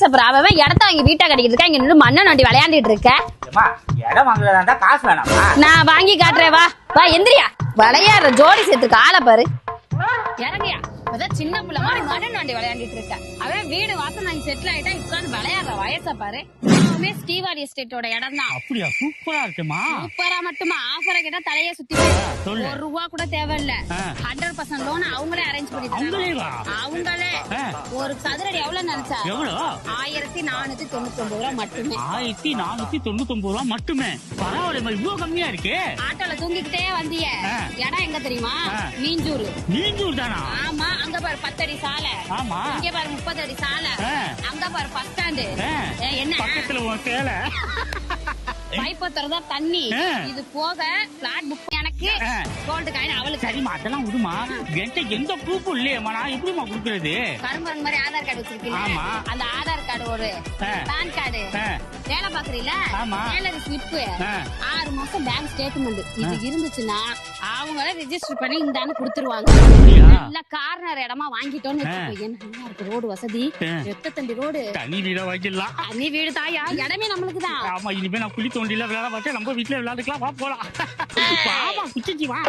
பேசப்படுற அவன் இடத்த வாங்கி வீட்டை கட்டிக்கிட்டு இருக்கா, இங்க நின்று மண்ணை நோண்டி விளையாண்டுட்டு இருக்க. இடம் வாங்குறதா காசு வேணாமா? நான் வாங்கி காட்டுறேன், வா வா எந்திரியா. விளையாடுற ஜோடி சேர்த்துக்கு ஆளை பாரு. இறங்கியா, அதான் சின்ன பிள்ளை மாதிரி மண்ணை நோண்டி விளையாண்டுட்டு இருக்க. அவன் வீடு வாசல் வாங்கி செட்டில் ஆயிட்டா உட்காந்து விளையாடுற வயசை பாரு. ஸ்டீவாரி எஸ்டேட்டோட இடம் தான். அப்படியா? சூப்பரா இருக்குமா? சூப்பரா மட்டுமா, ஆஃபரை கேட்டா தலையே சுத்தி ₹1 கூட தேவையில்ல. 100% லோன் அவங்களே அரேஞ்ச் பண்ணி தராங்க. அவங்களே ஒரு சதுரடி எவ்வளவு நினைச்சா? 1499 மட்டுமே. 1499 மட்டுமே? பரவாயில்ல, இவ்வளவு கம்மியா இருக்கு. ஆட்டோல தூங்கிக்கிட்டே வந்திய இடம் எங்க தெரியுமா? மீஞ்சூர். மீஞ்சூர் தானா? ஆமா, அங்க பாரு 10 அடி சாலை. ஆமா, இங்க பாரு 30 அடி சாலை. அங்க பாரு பஸ் ஸ்டாண்டு. என்ன பக்கத்துல சேலை பைப்பத்துறதா தண்ணி. இது போக பிளாட் புக் எனக்கு, கோல்டு காயின் அவளுக்கு. சரிமா, அதெல்லாம் விடுமா. என்கிட்ட எந்த ப்ரூஃபும் இல்லையம்மா, நான் எப்படிமா குடுக்கறது? கரும்பரன் மாதிரி ஆதார் கார்டு வச்சிருக்கீங்க. அந்த ஆதார் கார்டு, ஒரு பேன் கார்டு, வேலை பாக்குறீல சேலரி ஸ்லிப், 6 மாசம் பேங்க் ஸ்டேட்மெண்ட், இது இருந்துச்சுன்னா அவங்களே ரெஜிஸ்டர் பண்ணி இந்தான்னு குடுத்துருவாங்க. நல்ல கார்னர் இடமா வாங்கிட்டோன்னு வச்சுக்கோ. ரோடு வசதி, ரத்த தண்டி ரோடு, தனி வீட வாங்கிடலாம். தனி வீடு தாயா, இடமே நம்மளுக்கு தான். ஆமா, இனிமே நான் குழி தோண்டில விளையாட பார்த்தேன். நம்ம வீட்டுல விளையாடுக்கலாம், வா போலாம். குச்சிச்சி வா.